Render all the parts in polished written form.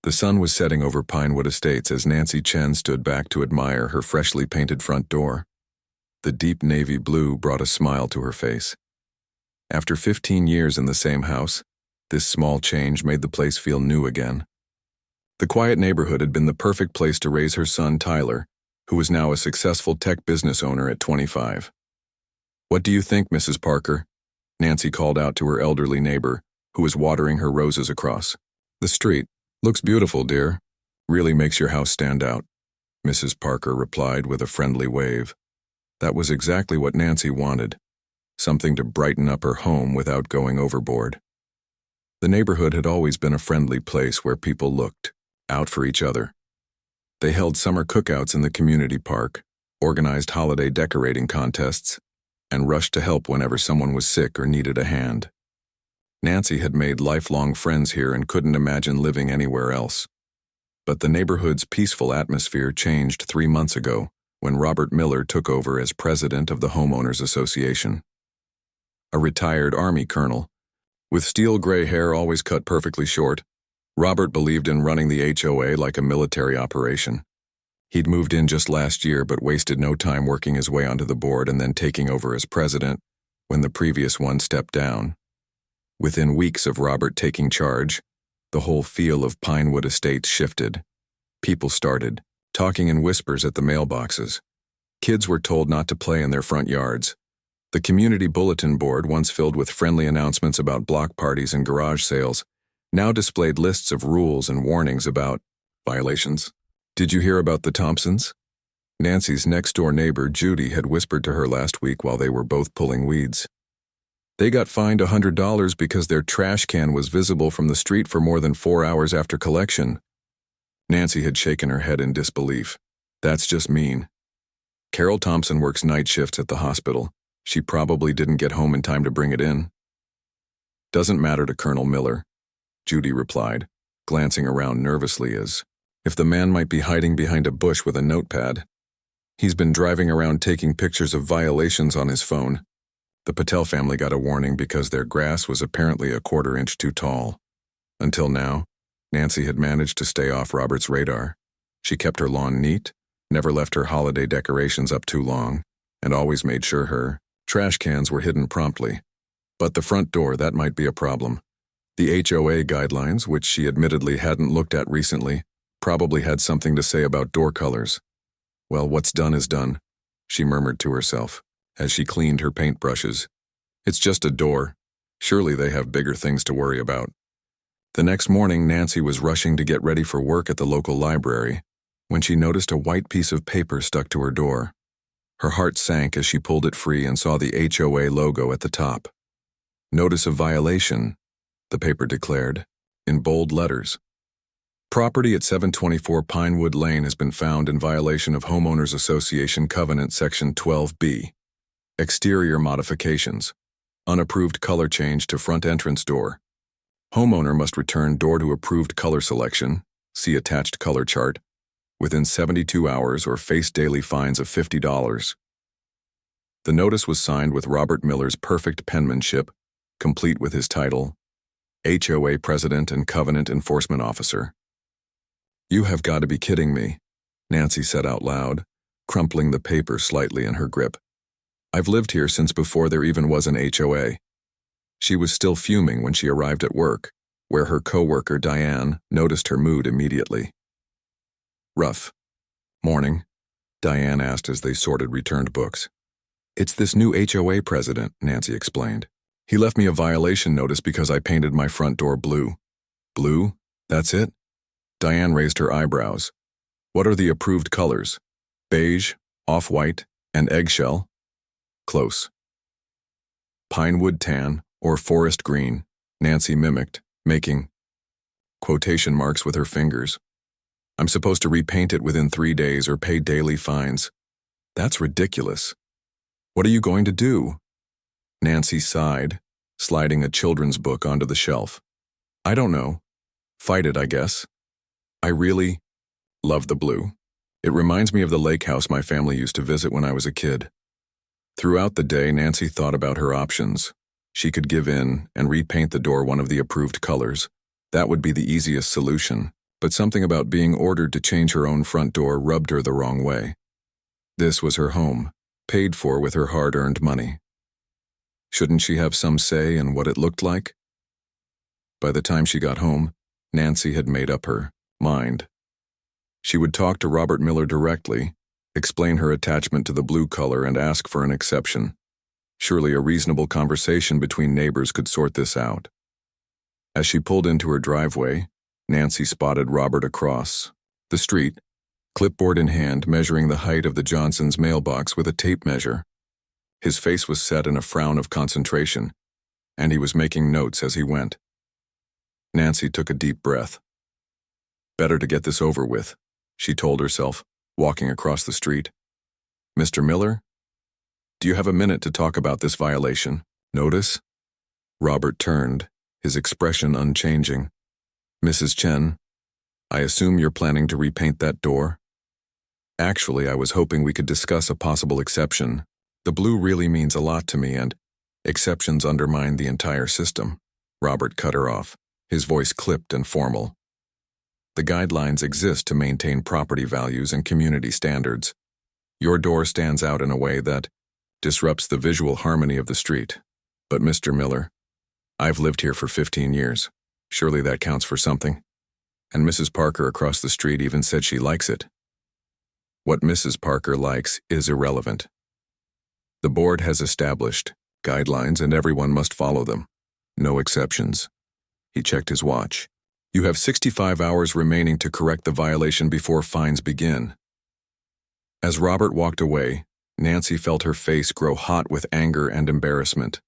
The sun was setting over Pinewood Estates as Nancy Chen stood back to admire her freshly painted front door. The deep navy blue brought a smile to her face. After 15 years in the same house, this small change made the place feel new again. The quiet neighborhood had been the perfect place to raise her son Tyler, who was now a successful tech business owner at 25. "What do you think, Mrs. Parker?" Nancy called out to her elderly neighbor, who was watering her roses across the street. "Looks beautiful, dear. Really makes your house stand out," Mrs. Parker replied with a friendly wave. That was exactly what Nancy wanted, something to brighten up her home without going overboard. The neighborhood had always been a friendly place where people looked out for each other. They held summer cookouts in the community park, organized holiday decorating contests, and rushed to help whenever someone was sick or needed a hand. Nancy had made lifelong friends here and couldn't imagine living anywhere else. But the neighborhood's peaceful atmosphere changed 3 months ago when Robert Miller took over as president of the Homeowners Association. A retired Army colonel, with steel gray hair always cut perfectly short, Robert believed in running the HOA like a military operation. He'd moved in just last year but wasted no time working his way onto the board and then taking over as president when the previous one stepped down. Within weeks of Robert taking charge, the whole feel of Pinewood Estates shifted. People started talking in whispers at the mailboxes. Kids were told not to play in their front yards. The community bulletin board, once filled with friendly announcements about block parties and garage sales, now displayed lists of rules and warnings about violations. "Did you hear about the Thompsons?" Nancy's next-door neighbor, Judy, had whispered to her last week while they were both pulling weeds. "They got fined $100 because their trash can was visible from the street for more than 4 hours after collection." Nancy had shaken her head in disbelief. "That's just mean. Carol Thompson works night shifts at the hospital. She probably didn't get home in time to bring it in." "Doesn't matter to Colonel Miller," Judy replied, glancing around nervously as if the man might be hiding behind a bush with a notepad. "He's been driving around taking pictures of violations on his phone. The Patel family got a warning because their grass was apparently a 1/4 inch too tall." Until now, Nancy had managed to stay off Robert's radar. She kept her lawn neat, never left her holiday decorations up too long, and always made sure her trash cans were hidden promptly. But the front door, that might be a problem. The HOA guidelines, which she admittedly hadn't looked at recently, probably had something to say about door colors. "Well, what's done is done," she murmured to herself as she cleaned her paintbrushes. "It's just a door. Surely they have bigger things to worry about." The next morning, Nancy was rushing to get ready for work at the local library when she noticed a white piece of paper stuck to her door. Her heart sank as she pulled it free and saw the HOA logo at the top. "Notice of violation," the paper declared, in bold letters. "Property at 724 Pinewood Lane has been found in violation of Homeowners Association Covenant Section 12B. Exterior modifications. Unapproved color change to front entrance door. Homeowner must return door to approved color selection, see attached color chart, within 72 hours or face daily fines of $50. The notice was signed with Robert Miller's perfect penmanship, complete with his title, HOA President and Covenant Enforcement Officer. "You have got to be kidding me," Nancy said out loud, crumpling the paper slightly in her grip. "I've lived here since before there even was an HOA." She was still fuming when she arrived at work, where her co-worker Diane noticed her mood immediately. "Rough morning?" Diane asked as they sorted returned books. "It's this new HOA president," Nancy explained. "He left me a violation notice because I painted my front door blue." "Blue? That's it?" Diane raised her eyebrows. "What are the approved colors? Beige, off-white, and eggshell?" "Close." "Pinewood tan or forest green," Nancy mimicked, making quotation marks with her fingers. "I'm supposed to repaint it within 3 days or pay daily fines. That's ridiculous. What are you going to do?" Nancy sighed, sliding a children's book onto the shelf. "I don't know. Fight it, I guess. I really love the blue. It reminds me of the lake house my family used to visit when I was a kid." Throughout the day, Nancy thought about her options. She could give in and repaint the door one of the approved colors. That would be the easiest solution. but something about being ordered to change her own front door rubbed her the wrong way. This was her home, paid for with her hard-earned money. Shouldn't she have some say in what it looked like? By the time she got home, Nancy had made up her mind. She would talk to Robert Miller directly, explain her attachment to the blue color, and ask for an exception. Surely a reasonable conversation between neighbors could sort this out. As she pulled into her driveway, Nancy spotted Robert across the street, clipboard in hand, measuring the height of the Johnsons' mailbox with a tape measure. His face was set in a frown of concentration, and he was making notes as he went. Nancy took a deep breath. Better to get this over with, she told herself, walking across the street. Mr. Miller? Do you have a minute to talk about this violation? Notice? Robert turned, his expression unchanging. Mrs. Chen, I assume you're planning to repaint that door? Actually, I was hoping we could discuss a possible exception. The blue really means a lot to me, and exceptions undermine the entire system. Robert cut her off, his voice clipped and formal. The guidelines exist to maintain property values and community standards. Your door stands out in a way that disrupts the visual harmony of the street. But Mr. Miller, I've lived here for 15 years. Surely that counts for something. And Mrs. Parker across the street even said she likes it. What Mrs. Parker likes is irrelevant. The board has established guidelines and everyone must follow them. No exceptions. He checked his watch. You have 65 hours remaining to correct the violation before fines begin. As Robert walked away, Nancy felt her face grow hot with anger and embarrassment.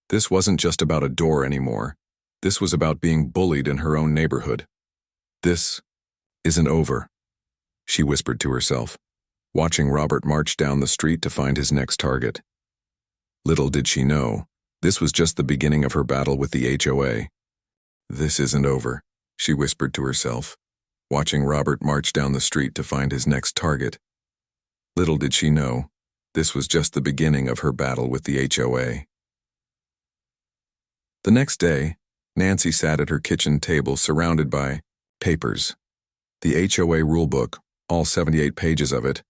This wasn't just about a door anymore. This was about being bullied in her own neighborhood. This isn't over, she whispered to herself, watching Robert march down the street to find his next target. Little did she know, this was just the beginning of her battle with the HOA. This isn't over, she whispered to herself, watching Robert march down the street to find his next target. Little did she know, this was just the beginning of her battle with the HOA. The next day, Nancy sat at her kitchen table surrounded by papers. The HOA rulebook, all 78 pages of it,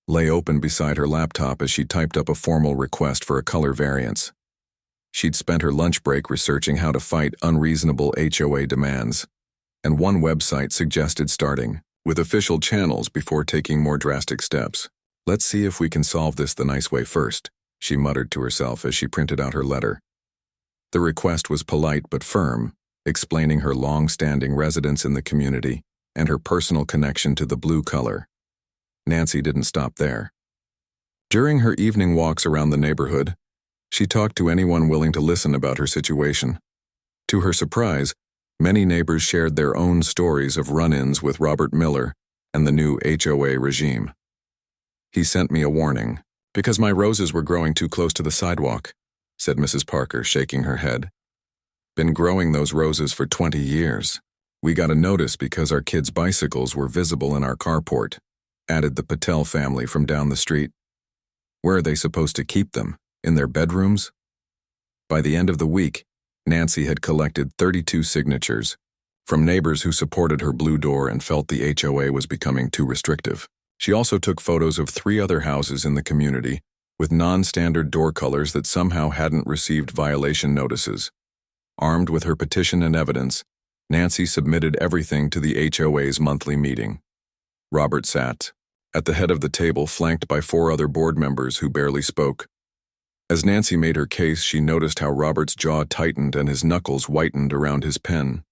lay open beside her laptop as she typed up a formal request for a color variance. She'd spent her lunch break researching how to fight unreasonable HOA demands, and one website suggested starting with official channels before taking more drastic steps. Let's see if we can solve this the nice way first, she muttered to herself as she printed out her letter. The request was polite but firm, explaining her long-standing residence in the community and her personal connection to the blue color. Nancy didn't stop there. During her evening walks around the neighborhood, she talked to anyone willing to listen about her situation. To her surprise, many neighbors shared their own stories of run-ins with Robert Miller and the new HOA regime. He sent me a warning, because my roses were growing too close to the sidewalk, said Mrs. Parker, shaking her head. Been growing those roses for 20 years. We got a notice because our kids' bicycles were visible in our carport, added the Patel family from down the street. Where are they supposed to keep them? In their bedrooms? By the end of the week, Nancy had collected 32 signatures from neighbors who supported her blue door and felt the HOA was becoming too restrictive. She also took photos of 3 other houses in the community with non-standard door colors that somehow hadn't received violation notices. Armed with her petition and evidence, Nancy submitted everything to the HOA's monthly meeting. Robert sat at the head of the table, flanked by 4 other board members who barely spoke. As Nancy made her case, she noticed how Robert's jaw tightened and his knuckles whitened around his pen.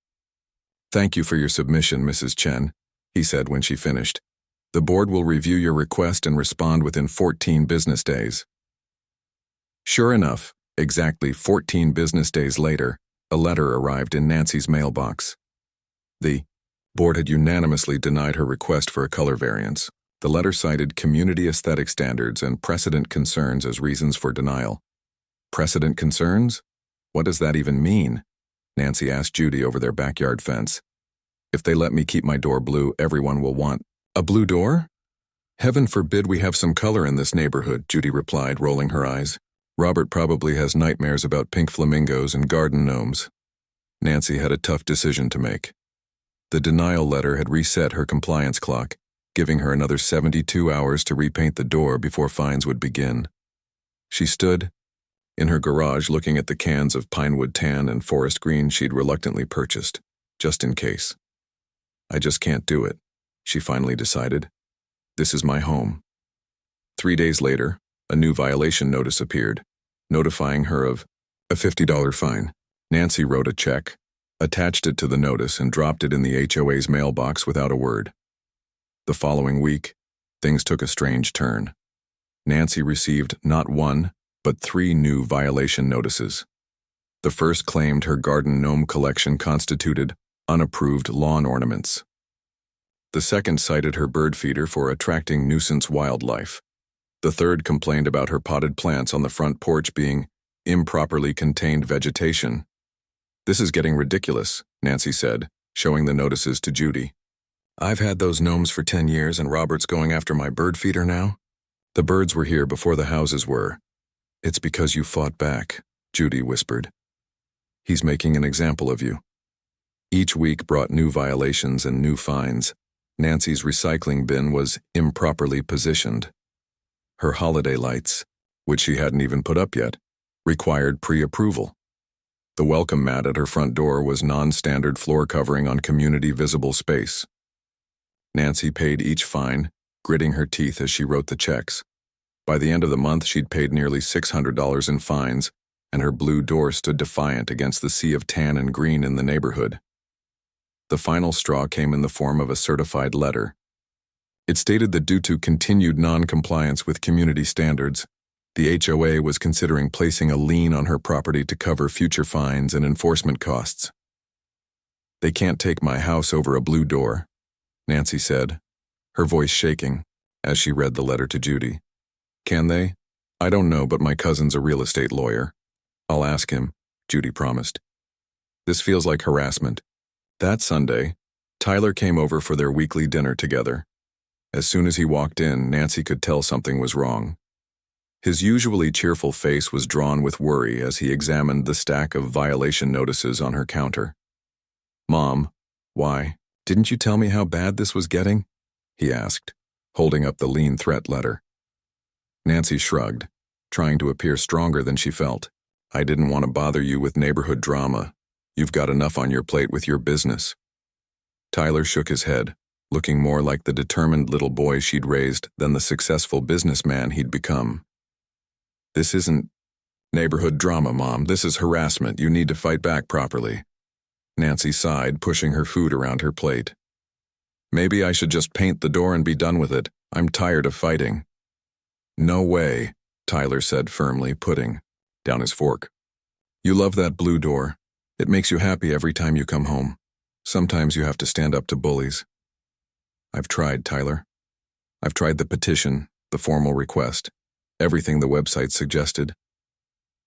"Thank you for your submission, Mrs. Chen," he said when she finished. "The board will review your request and respond within 14 business days." Sure enough, exactly 14 business days later, a letter arrived in Nancy's mailbox. The board had unanimously denied her request for a color variance. The letter cited community aesthetic standards and precedent concerns as reasons for denial. Precedent concerns? What does that even mean? Nancy asked Judy over their backyard fence. If they let me keep my door blue, everyone will want a blue door? Heaven forbid we have some color in this neighborhood, Judy replied, rolling her eyes. Robert probably has nightmares about pink flamingos and garden gnomes. Nancy had a tough decision to make. The denial letter had reset her compliance clock, giving her another 72 hours to repaint the door before fines would begin. She stood in her garage looking at the cans of pinewood tan and forest green she'd reluctantly purchased, just in case. I just can't do it, she finally decided. This is my home. 3 days later, a new violation notice appeared, notifying her of a $50 fine. Nancy wrote a check, attached it to the notice, and dropped it in the HOA's mailbox without a word. The following week, things took a strange turn. Nancy received not one, but 3 new violation notices. The first claimed her garden gnome collection constituted unapproved lawn ornaments. The second cited her bird feeder for attracting nuisance wildlife. The third complained about her potted plants on the front porch being improperly contained vegetation. "This is getting ridiculous," Nancy said, showing the notices to Judy. "I've had those gnomes for 10 years and Robert's going after my bird feeder now? The birds were here before the houses were." "It's because you fought back," Judy whispered. "He's making an example of you." Each week brought new violations and new fines. Nancy's recycling bin was improperly positioned. Her holiday lights, which she hadn't even put up yet, required pre-approval. The welcome mat at her front door was non-standard floor covering on community visible space. Nancy paid each fine, gritting her teeth as she wrote the checks. By the end of the month, she'd paid nearly $600 in fines, and her blue door stood defiant against the sea of tan and green in the neighborhood. The final straw came in the form of a certified letter. It stated that due to continued non-compliance with community standards, the HOA was considering placing a lien on her property to cover future fines and enforcement costs. "They can't take my house over a blue door," Nancy said, her voice shaking as she read the letter to Judy. "Can they? I don't know, but my cousin's a real estate lawyer. I'll ask him," Judy promised. "This feels like harassment." That Sunday, Tyler came over for their weekly dinner together. As soon as he walked in, Nancy could tell something was wrong. His usually cheerful face was drawn with worry as he examined the stack of violation notices on her counter. "Mom, why? Didn't you tell me how bad this was getting?" he asked, holding up the lien threat letter. Nancy shrugged, trying to appear stronger than she felt. "I didn't want to bother you with neighborhood drama. You've got enough on your plate with your business." Tyler shook his head, looking more like the determined little boy she'd raised than the successful businessman he'd become. "This isn't neighborhood drama, Mom. This is harassment. You need to fight back properly." Nancy sighed, pushing her food around her plate. "Maybe I should just paint the door and be done with it. I'm tired of fighting." "No way," Tyler said firmly, putting down his fork. "You love that blue door. It makes you happy every time you come home. Sometimes you have to stand up to bullies." "I've tried, Tyler. I've tried the petition, the formal request, everything the website suggested.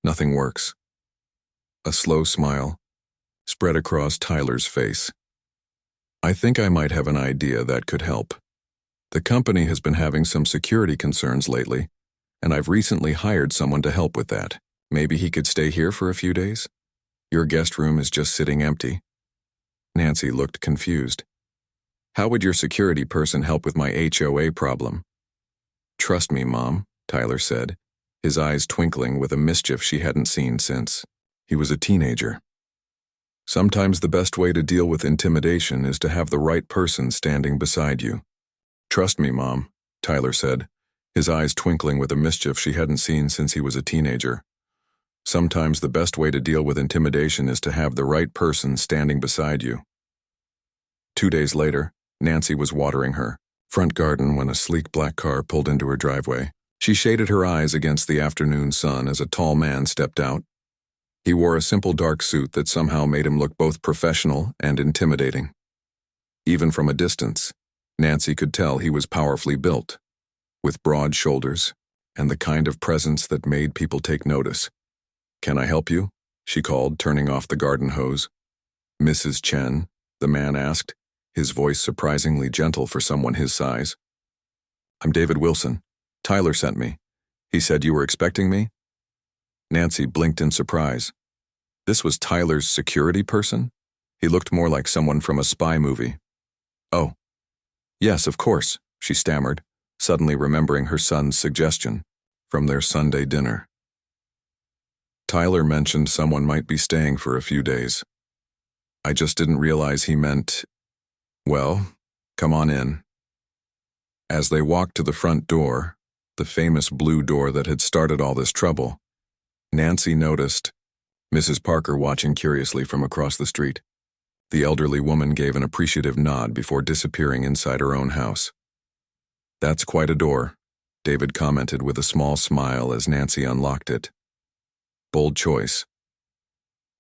Nothing works." A slow smile spread across Tyler's face. "I think I might have an idea that could help. The company has been having some security concerns lately, and I've recently hired someone to help with that. Maybe he could stay here for a few days? Your guest room is just sitting empty." Nancy looked confused. "How would your security person help with my HOA problem?" "Trust me, Mom," Tyler said, his eyes twinkling with a mischief she hadn't seen since he was a teenager. "Sometimes the best way to deal with intimidation is to have the right person standing beside you." "Trust me, Mom," Tyler said, his eyes twinkling with a mischief she hadn't seen since he was a teenager. "Sometimes the best way to deal with intimidation is to have the right person standing beside you." 2 days later, Nancy was watering her front garden when a sleek black car pulled into her driveway. She shaded her eyes against the afternoon sun as a tall man stepped out. He wore a simple dark suit that somehow made him look both professional and intimidating. Even from a distance, Nancy could tell he was powerfully built, with broad shoulders and the kind of presence that made people take notice. "Can I help you?" she called, turning off the garden hose. "Mrs. Chen?" the man asked, his voice surprisingly gentle for someone his size. "I'm David Wilson. Tyler sent me. He said you were expecting me?" Nancy blinked in surprise. This was Tyler's security person? He looked more like someone from a spy movie. "Oh, yes, of course," she stammered, suddenly remembering her son's suggestion from their Sunday dinner. "Tyler mentioned someone might be staying for a few days. I just didn't realize he meant, well, come on in." As they walked to the front door, the famous blue door that had started all this trouble, Nancy noticed Mrs. Parker watching curiously from across the street. The elderly woman gave an appreciative nod before disappearing inside her own house. "That's quite a door," David commented with a small smile as Nancy unlocked it. "Bold choice."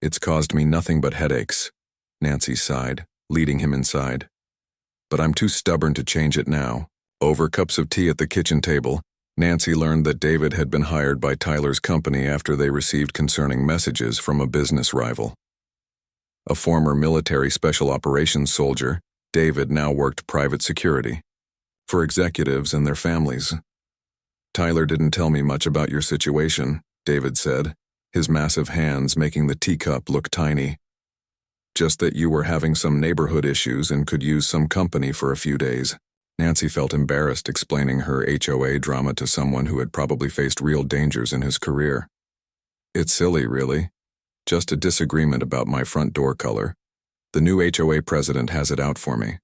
"It's caused me nothing but headaches," Nancy sighed, leading him inside. "But I'm too stubborn to change it now." Over cups of tea at the kitchen table, Nancy learned that David had been hired by Tyler's company after they received concerning messages from a business rival. A former military special operations soldier, David now worked private security for executives and their families. "Tyler didn't tell me much about your situation," David said, his massive hands making the teacup look tiny. "Just that you were having some neighborhood issues and could use some company for a few days." Nancy felt embarrassed explaining her HOA drama to someone who had probably faced real dangers in his career. "It's silly, really. Just a disagreement about my front door color. The new HOA president has it out for me."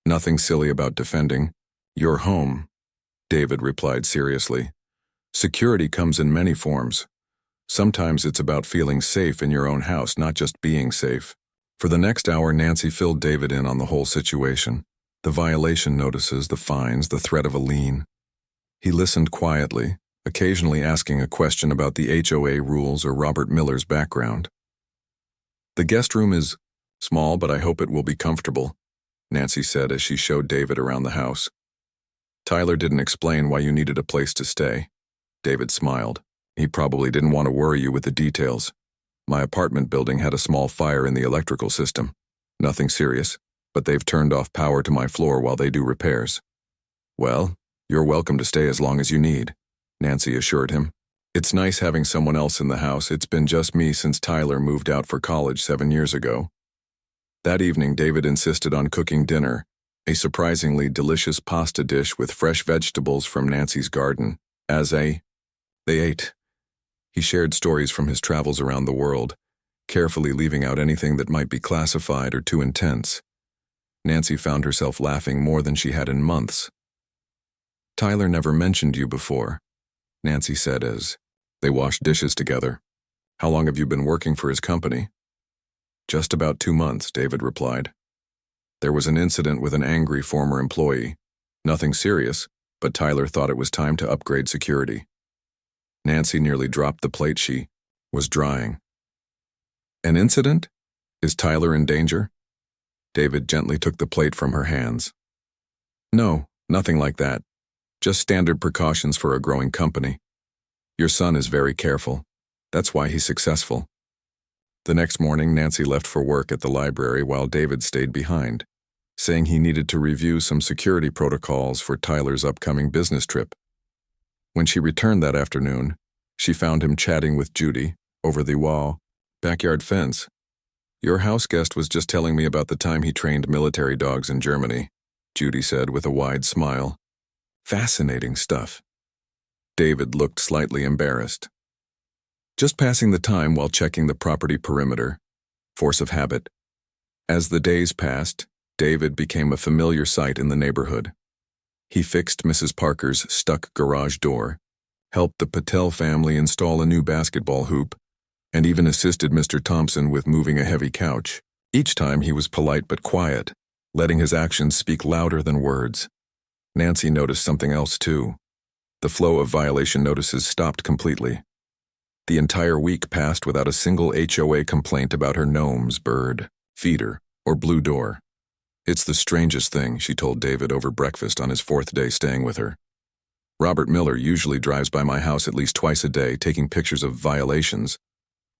"Nothing silly about defending your home," David replied seriously. "Security comes in many forms. Sometimes it's about feeling safe in your own house, not just being safe." For the next hour, Nancy filled David in on the whole situation. The violation notices, the fines, the threat of a lien. He listened quietly, occasionally asking a question about the HOA rules or Robert Miller's background. "The guest room is small, but I hope it will be comfortable," Nancy said as she showed David around the house. "Tyler didn't explain why you needed a place to stay." David smiled. "He probably didn't want to worry you with the details. My apartment building had a small fire in the electrical system. Nothing serious, but they've turned off power to my floor while they do repairs." "Well, you're welcome to stay as long as you need," Nancy assured him. "It's nice having someone else in the house. It's been just me since Tyler moved out for college 7 years ago." That evening, David insisted on cooking dinner, a surprisingly delicious pasta dish with fresh vegetables from Nancy's garden. They ate. He shared stories from his travels around the world, carefully leaving out anything that might be classified or too intense. Nancy found herself laughing more than she had in months. "Tyler never mentioned you before," Nancy said as they washed dishes together. "How long have you been working for his company?" "Just about 2 months," David replied. "There was an incident with an angry former employee. Nothing serious, but Tyler thought it was time to upgrade security." Nancy nearly dropped the plate she was drying. "An incident? Is Tyler in danger?" David gently took the plate from her hands. "No, nothing like that. Just standard precautions for a growing company. Your son is very careful. That's why he's successful." The next morning, Nancy left for work at the library while David stayed behind, saying he needed to review some security protocols for Tyler's upcoming business trip. When she returned that afternoon, she found him chatting with Judy over the backyard fence. "Your house guest was just telling me about the time he trained military dogs in Germany," Judy said with a wide smile. "Fascinating stuff." David looked slightly embarrassed. "Just passing the time while checking the property perimeter. Force of habit." As the days passed, David became a familiar sight in the neighborhood. He fixed Mrs. Parker's stuck garage door, helped the Patel family install a new basketball hoop, and even assisted Mr. Thompson with moving a heavy couch. Each time he was polite but quiet, letting his actions speak louder than words. Nancy noticed something else too. The flow of violation notices stopped completely. The entire week passed without a single HOA complaint about her gnomes, bird, feeder, or blue door. "It's the strangest thing," she told David over breakfast on his 4th day staying with her. "Robert Miller usually drives by my house at least twice a day taking pictures of violations,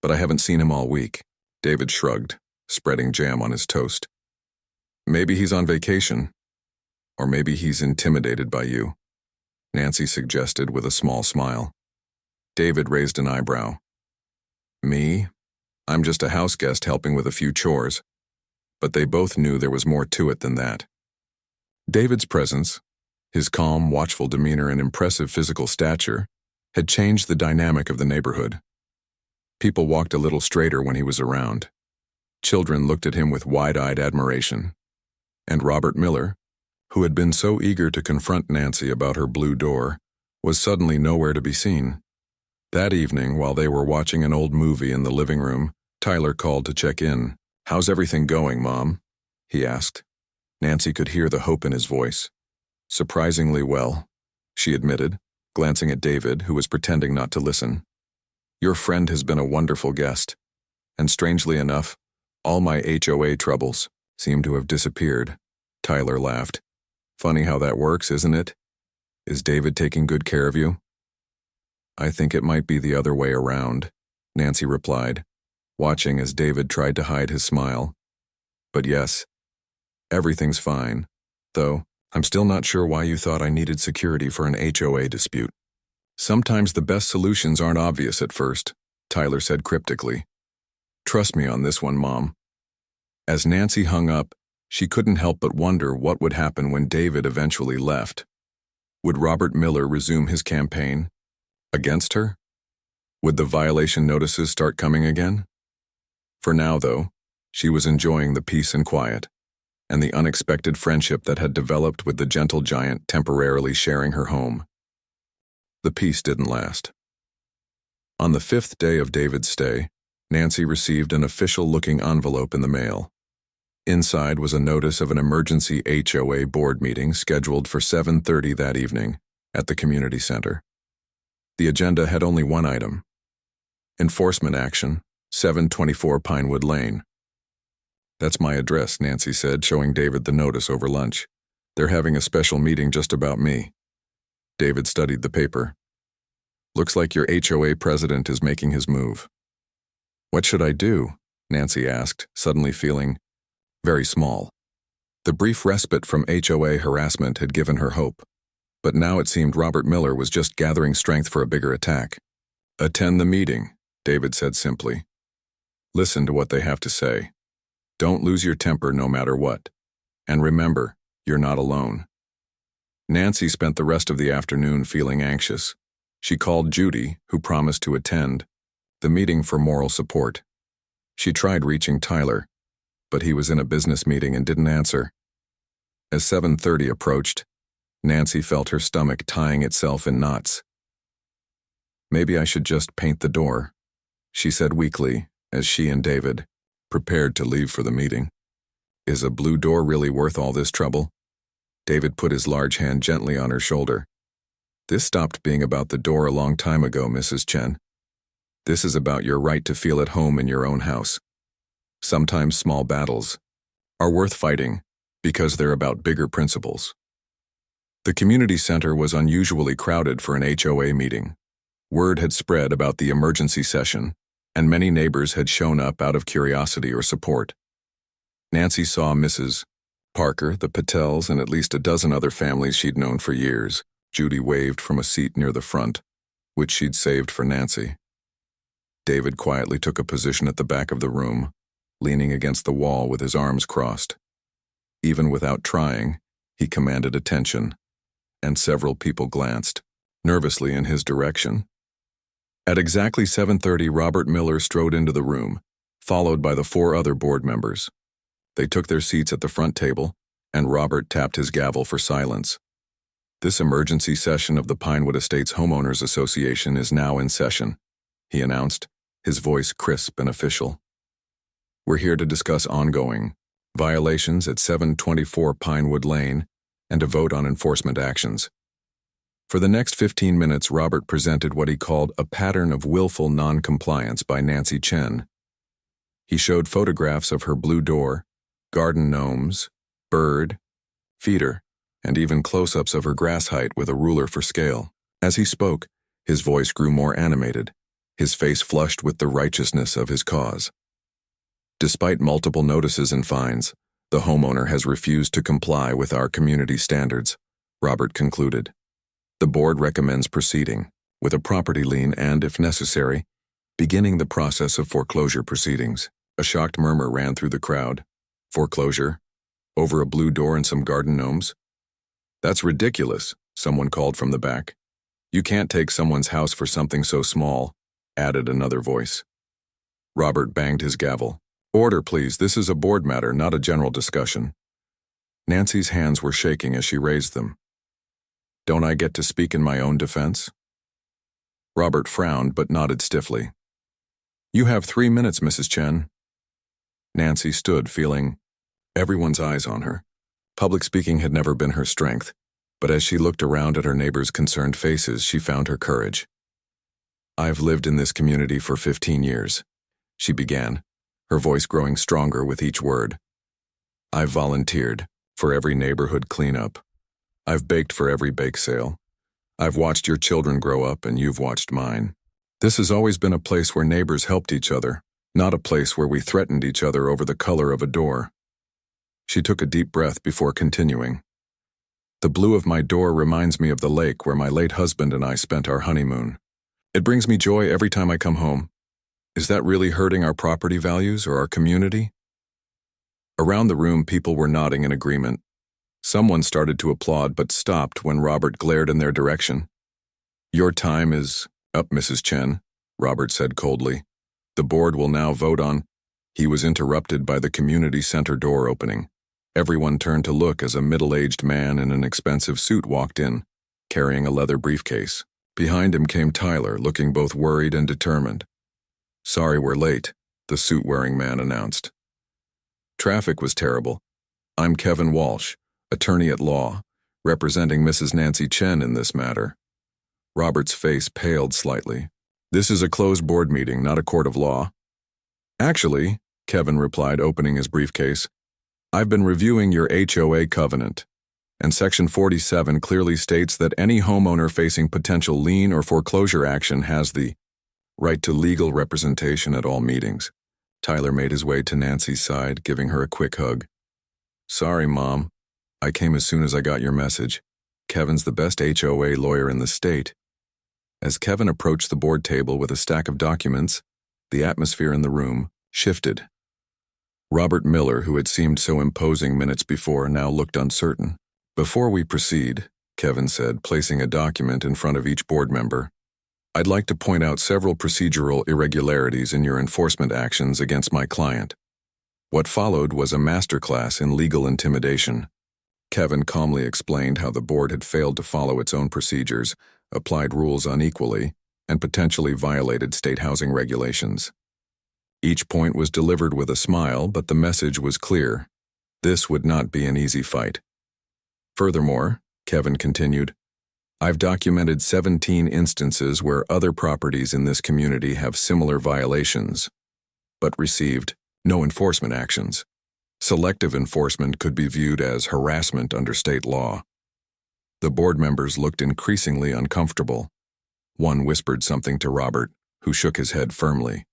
but I haven't seen him all week." David shrugged, spreading jam on his toast. "Maybe he's on vacation. Or maybe he's intimidated by you," Nancy suggested with a small smile. David raised an eyebrow. "Me? I'm just a house guest helping with a few chores. But they both knew there was more to it than that. David's presence, his calm, watchful demeanor and impressive physical stature, had changed the dynamic of the neighborhood. People walked a little straighter when he was around. Children looked at him with wide-eyed admiration. And Robert Miller, who had been so eager to confront Nancy about her blue door, was suddenly nowhere to be seen. That evening, while they were watching an old movie in the living room, Tyler called to check in. "How's everything going, Mom?" he asked. Nancy could hear the hope in his voice. "Surprisingly well," she admitted, glancing at David, who was pretending not to listen. "Your friend has been a wonderful guest. And strangely enough, all my HOA troubles seem to have disappeared." Tyler laughed. "Funny how that works, isn't it? Is David taking good care of you?" "I think it might be the other way around," Nancy replied, watching as David tried to hide his smile. "But yes, everything's fine, though I'm still not sure why you thought I needed security for an HOA dispute." "Sometimes the best solutions aren't obvious at first," Tyler said cryptically. "Trust me on this one, Mom." As Nancy hung up, she couldn't help but wonder what would happen when David eventually left. Would Robert Miller resume his campaign against her? Would the violation notices start coming again? For now, though, she was enjoying the peace and quiet, and the unexpected friendship that had developed with the gentle giant temporarily sharing her home. The peace didn't last. On the 5th day of David's stay, Nancy received an official-looking envelope in the mail. Inside was a notice of an emergency HOA board meeting scheduled for 7:30 that evening at the community center. The agenda had only one item: enforcement action, 724 Pinewood Lane. "That's my address," Nancy said, showing David the notice over lunch. "They're having a special meeting just about me." David studied the paper. "Looks like your HOA president is making his move." "What should I do?" Nancy asked, suddenly feeling very small. The brief respite from HOA harassment had given her hope, but now it seemed Robert Miller was just gathering strength for a bigger attack. "Attend the meeting," David said simply. "Listen to what they have to say. Don't lose your temper no matter what. And remember, you're not alone." Nancy spent the rest of the afternoon feeling anxious. She called Judy, who promised to attend the meeting for moral support. She tried reaching Tyler, but he was in a business meeting and didn't answer. As 7:30 approached, Nancy felt her stomach tying itself in knots. "Maybe I should just paint the door," she said weakly as she and David prepared to leave for the meeting. "Is a blue door really worth all this trouble?" David put his large hand gently on her shoulder. "This stopped being about the door a long time ago, Mrs. Chen. This is about your right to feel at home in your own house. Sometimes small battles are worth fighting because they're about bigger principles." The community center was unusually crowded for an HOA meeting. Word had spread about the emergency session, and many neighbors had shown up out of curiosity or support. Nancy saw Mrs. Parker, the Patels, and at least a dozen other families she'd known for years. Judy waved from a seat near the front, which she'd saved for Nancy. David quietly took a position at the back of the room, leaning against the wall with his arms crossed. Even without trying, he commanded attention, and several people glanced nervously in his direction. At exactly 7:30, Robert Miller strode into the room, followed by the 4 other board members. They took their seats at the front table, and Robert tapped his gavel for silence. "This emergency session of the Pinewood Estates Homeowners Association is now in session," he announced, his voice crisp and official. "We're here to discuss ongoing violations at 724 Pinewood Lane and to vote on enforcement actions." For the next 15 minutes, Robert presented what he called a pattern of willful non-compliance by Nancy Chen. He showed photographs of her blue door, garden gnomes, bird, feeder, and even close-ups of her grass height with a ruler for scale. As he spoke, his voice grew more animated, his face flushed with the righteousness of his cause. "Despite multiple notices and fines, the homeowner has refused to comply with our community standards," Robert concluded. "The board recommends proceeding with a property lien and, if necessary, beginning the process of foreclosure proceedings. A shocked murmur ran through the crowd. Foreclosure? Over a blue door and some garden gnomes? That's ridiculous, someone called from the back. You can't take someone's house for something so small, added another voice. Robert banged his gavel. Order, please. This is a board matter, not a general discussion. Nancy's hands were shaking as she raised them. Don't I get to speak in my own defense? Robert frowned but nodded stiffly. You have 3 minutes, Mrs. Chen. Nancy stood, feeling everyone's eyes on her. Public speaking had never been her strength, but as she looked around at her neighbors' concerned faces, she found her courage. I've lived in this community for 15 years, she began, her voice growing stronger with each word. I've volunteered for every neighborhood cleanup. I've baked for every bake sale. I've watched your children grow up and you've watched mine. This has always been a place where neighbors helped each other, not a place where we threatened each other over the color of a door. She took a deep breath before continuing. The blue of my door reminds me of the lake where my late husband and I spent our honeymoon. It brings me joy every time I come home. Is that really hurting our property values or our community? Around the room, people were nodding in agreement. Someone started to applaud but stopped when Robert glared in their direction. Your time is up, Mrs. Chen, Robert said coldly. The board will now vote on. He was interrupted by the community center door opening. Everyone turned to look as a middle-aged man in an expensive suit walked in, carrying a leather briefcase. Behind him came Tyler, looking both worried and determined. Sorry we're late, the suit-wearing man announced. Traffic was terrible. I'm Kevin Walsh, attorney at law, representing Mrs. Nancy Chen in this matter. Robert's face paled slightly. This is a closed board meeting, not a court of law. Actually, Kevin replied, opening his briefcase, I've been reviewing your HOA covenant, and Section 47 clearly states that any homeowner facing potential lien or foreclosure action has the right to legal representation at all meetings. Tyler made his way to Nancy's side, giving her a quick hug. Sorry, Mom. I came as soon as I got your message. Kevin's the best HOA lawyer in the state. As Kevin approached the board table with a stack of documents, the atmosphere in the room shifted. Robert Miller, who had seemed so imposing minutes before, now looked uncertain. Before we proceed, Kevin said, placing a document in front of each board member, I'd like to point out several procedural irregularities in your enforcement actions against my client. What followed was a masterclass in legal intimidation. Kevin calmly explained how the board had failed to follow its own procedures, applied rules unequally, and potentially violated state housing regulations. Each point was delivered with a smile, but the message was clear. This would not be an easy fight. Furthermore, Kevin continued, I've documented 17 instances where other properties in this community have similar violations, but received no enforcement actions. Selective enforcement could be viewed as harassment under state law. The board members looked increasingly uncomfortable. One whispered something to Robert, who shook his head firmly.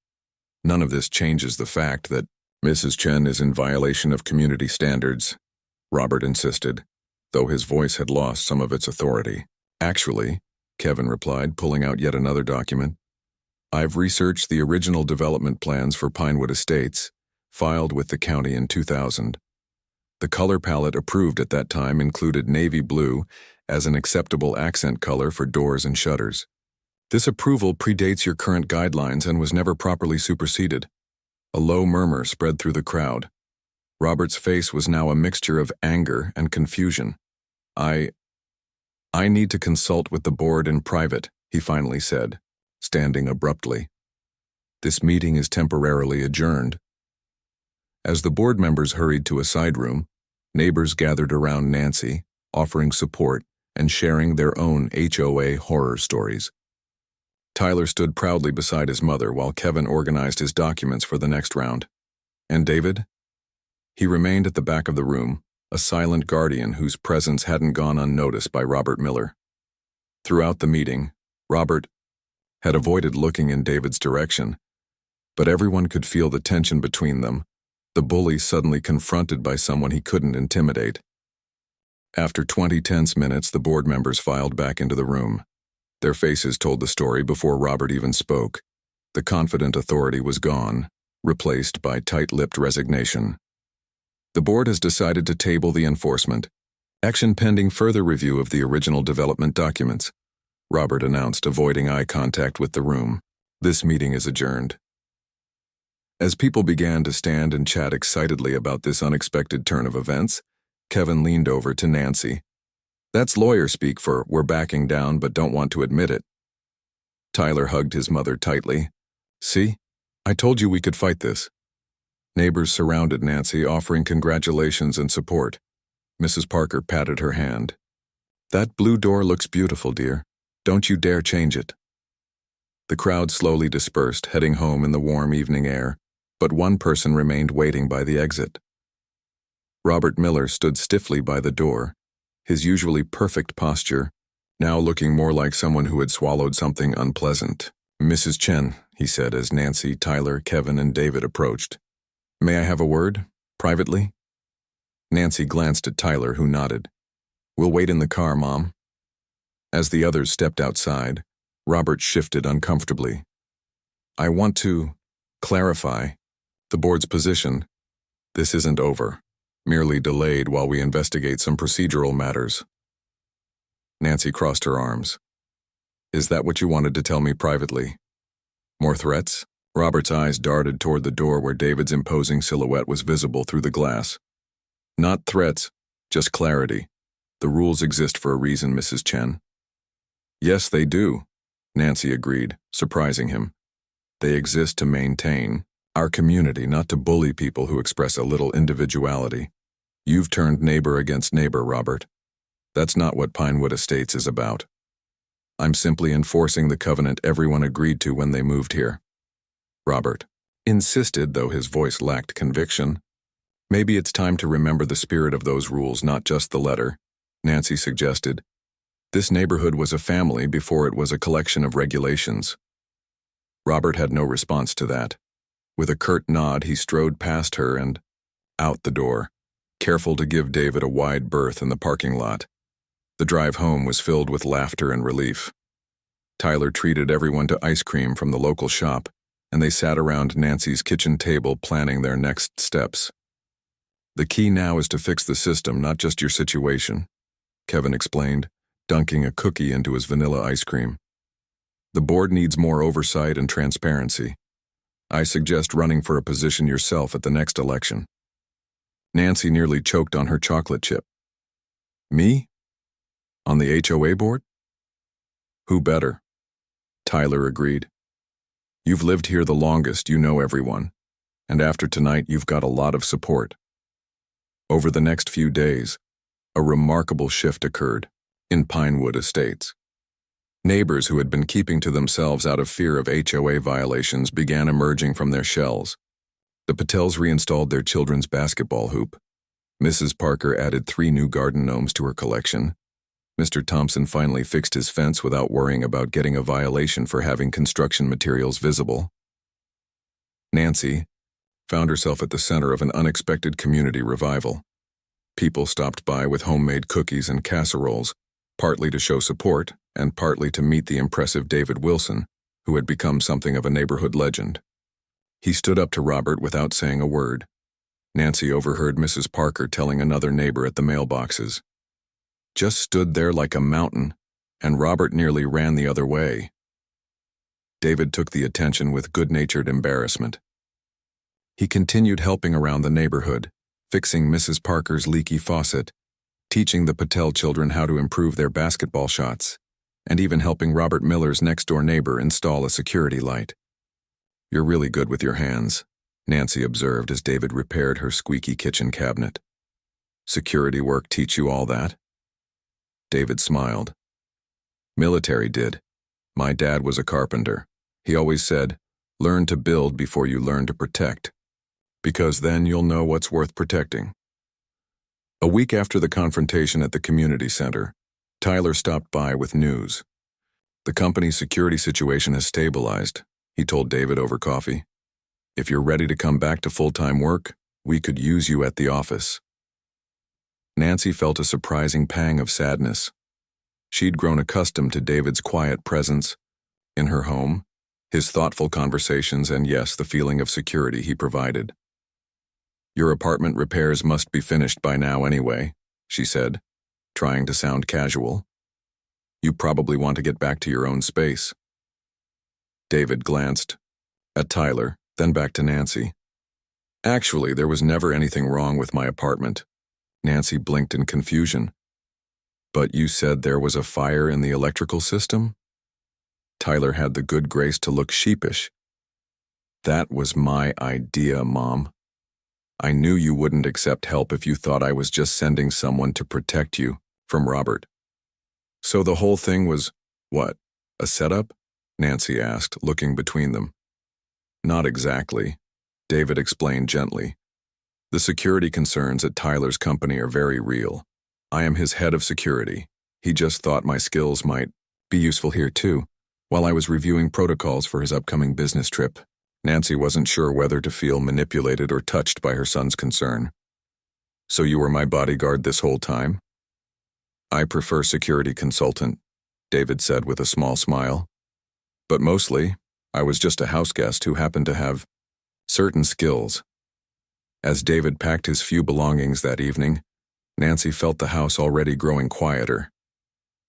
None of this changes the fact that Mrs. Chen is in violation of community standards, Robert insisted, though his voice had lost some of its authority. Actually, Kevin replied, pulling out yet another document, I've researched the original development plans for Pinewood Estates, filed with the county in 2000. The color palette approved at that time included navy blue as an acceptable accent color for doors and shutters. This approval predates your current guidelines and was never properly superseded. A low murmur spread through the crowd. Robert's face was now a mixture of anger and confusion. I need to consult with the board in private, he finally said, standing abruptly. This meeting is temporarily adjourned. As the board members hurried to a side room, neighbors gathered around Nancy, offering support and sharing their own HOA horror stories. Tyler stood proudly beside his mother while Kevin organized his documents for the next round. And David? He remained at the back of the room, a silent guardian whose presence hadn't gone unnoticed by Robert Miller. Throughout the meeting, Robert had avoided looking in David's direction, but everyone could feel the tension between them, the bully suddenly confronted by someone he couldn't intimidate. After 20 tense minutes, the board members filed back into the room. Their faces told the story before Robert even spoke. The confident authority was gone, replaced by tight-lipped resignation. The board has decided to table the enforcement. Action pending further review of the original development documents, Robert announced, avoiding eye contact with the room. This meeting is adjourned. As people began to stand and chat excitedly about this unexpected turn of events, Kevin leaned over to Nancy. That's lawyer speak for "we're backing down but don't want to admit it." Tyler hugged his mother tightly. See? I told you we could fight this. Neighbors surrounded Nancy, offering congratulations and support. Mrs. Parker patted her hand. That blue door looks beautiful, dear. Don't you dare change it. The crowd slowly dispersed, heading home in the warm evening air, but one person remained waiting by the exit. Robert Miller stood stiffly by the door, his usually perfect posture, now looking more like someone who had swallowed something unpleasant. Mrs. Chen, he said as Nancy, Tyler, Kevin, and David approached. May I have a word, privately? Nancy glanced at Tyler, who nodded. We'll wait in the car, Mom. As the others stepped outside, Robert shifted uncomfortably. I want to clarify the board's position. This isn't over, merely delayed while we investigate some procedural matters. Nancy crossed her arms. Is that what you wanted to tell me privately? More threats? Robert's eyes darted toward the door where David's imposing silhouette was visible through the glass. Not threats, just clarity. The rules exist for a reason, Mrs. Chen. Yes, they do, Nancy agreed, surprising him. They exist to maintain our community, not to bully people who express a little individuality. You've turned neighbor against neighbor, Robert. That's not what Pinewood Estates is about. I'm simply enforcing the covenant everyone agreed to when they moved here. Robert insisted, though his voice lacked conviction. Maybe it's time to remember the spirit of those rules, not just the letter, Nancy suggested. This neighborhood was a family before it was a collection of regulations. Robert had no response to that. With a curt nod, he strode past her and out the door, careful to give David a wide berth in the parking lot. The drive home was filled with laughter and relief. Tyler treated everyone to ice cream from the local shop, and they sat around Nancy's kitchen table planning their next steps. The key now is to fix the system, not just your situation, Kevin explained, dunking a cookie into his vanilla ice cream. The board needs more oversight and transparency. I suggest running for a position yourself at the next election. Nancy nearly choked on her chocolate chip. Me? On the HOA board? Who better? Tyler agreed. You've lived here the longest, you know everyone, and after tonight you've got a lot of support. Over the next few days, a remarkable shift occurred in Pinewood Estates. Neighbors who had been keeping to themselves out of fear of HOA violations began emerging from their shells. The Patels reinstalled their children's basketball hoop. Mrs. Parker added 3 new garden gnomes to her collection. Mr. Thompson finally fixed his fence without worrying about getting a violation for having construction materials visible. Nancy found herself at the center of an unexpected community revival. People stopped by with homemade cookies and casseroles, partly to show support and partly to meet the impressive David Wilson, who had become something of a neighborhood legend. He stood up to Robert without saying a word. Nancy overheard Mrs. Parker telling another neighbor at the mailboxes. Just stood there like a mountain, and Robert nearly ran the other way. David took the attention with good-natured embarrassment. He continued helping around the neighborhood, fixing Mrs. Parker's leaky faucet, teaching the Patel children how to improve their basketball shots, and even helping Robert Miller's next-door neighbor install a security light. You're really good with your hands, Nancy observed as David repaired her squeaky kitchen cabinet. Security work teach you all that? David smiled. Military did. My dad was a carpenter. He always said, learn to build before you learn to protect, because then you'll know what's worth protecting. A week after the confrontation at the community center, Tyler stopped by with news. The company's security situation has stabilized, he told David over coffee. If you're ready to come back to full-time work, we could use you at the office. Nancy felt a surprising pang of sadness. She'd grown accustomed to David's quiet presence in her home, his thoughtful conversations, and yes, the feeling of security he provided. "Your apartment repairs must be finished by now anyway," she said, trying to sound casual. "You probably want to get back to your own space." David glanced at Tyler, then back to Nancy. "Actually, there was never anything wrong with my apartment." Nancy blinked in confusion. "But you said there was a fire in the electrical system?" Tyler had the good grace to look sheepish. "That was my idea, Mom. I knew you wouldn't accept help if you thought I was just sending someone to protect you from Robert." "So the whole thing was, what, a setup?" Nancy asked, looking between them. "Not exactly," David explained gently. "The security concerns at Tyler's company are very real. I am his head of security. He just thought my skills might be useful here too, while I was reviewing protocols for his upcoming business trip." Nancy wasn't sure whether to feel manipulated or touched by her son's concern. "So you were my bodyguard this whole time?" "I prefer security consultant," David said with a small smile. "But mostly, I was just a house guest who happened to have certain skills." As David packed his few belongings that evening, Nancy felt the house already growing quieter.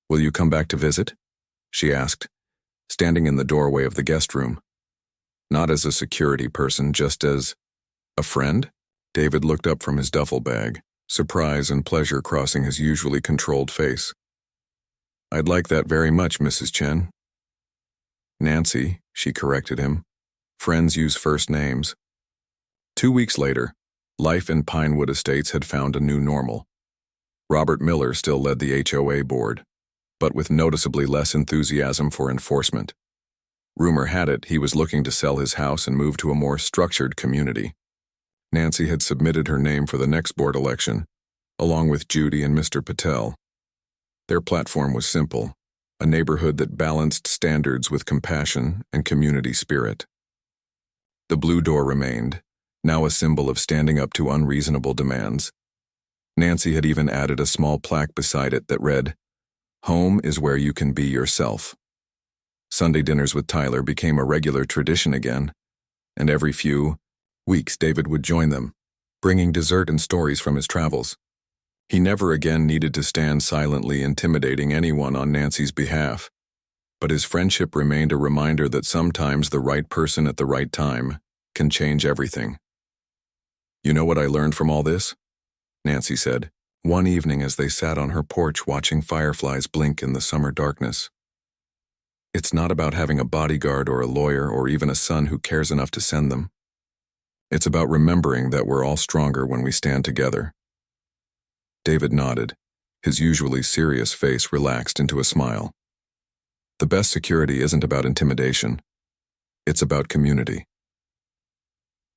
"Will you come back to visit?" she asked, standing in the doorway of the guest room. "Not as a security person, just as a friend?" David looked up from his duffel bag, surprise and pleasure crossing his usually controlled face. "I'd like that very much, Mrs. Chen." "Nancy," she corrected him. "Friends use first names." 2 weeks later, life in Pinewood Estates had found a new normal. Robert Miller still led the HOA board, but with noticeably less enthusiasm for enforcement. Rumor had it he was looking to sell his house and move to a more structured community. Nancy had submitted her name for the next board election, along with Judy and Mr. Patel. Their platform was simple, a neighborhood that balanced standards with compassion and community spirit. The blue door remained, now a symbol of standing up to unreasonable demands. Nancy had even added a small plaque beside it that read, "Home is where you can be yourself." Sunday dinners with Tyler became a regular tradition again, and every few weeks David would join them, bringing dessert and stories from his travels. He never again needed to stand silently intimidating anyone on Nancy's behalf, but his friendship remained a reminder that sometimes the right person at the right time can change everything. "You know what I learned from all this?" Nancy said, one evening as they sat on her porch watching fireflies blink in the summer darkness. "It's not about having a bodyguard or a lawyer or even a son who cares enough to send them. It's about remembering that we're all stronger when we stand together." David nodded, his usually serious face relaxed into a smile. The best security isn't about intimidation. It's about community.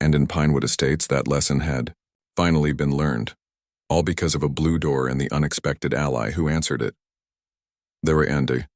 And in Pinewood Estates, that lesson had finally been learned, all because of a blue door and the unexpected ally who answered it. The end.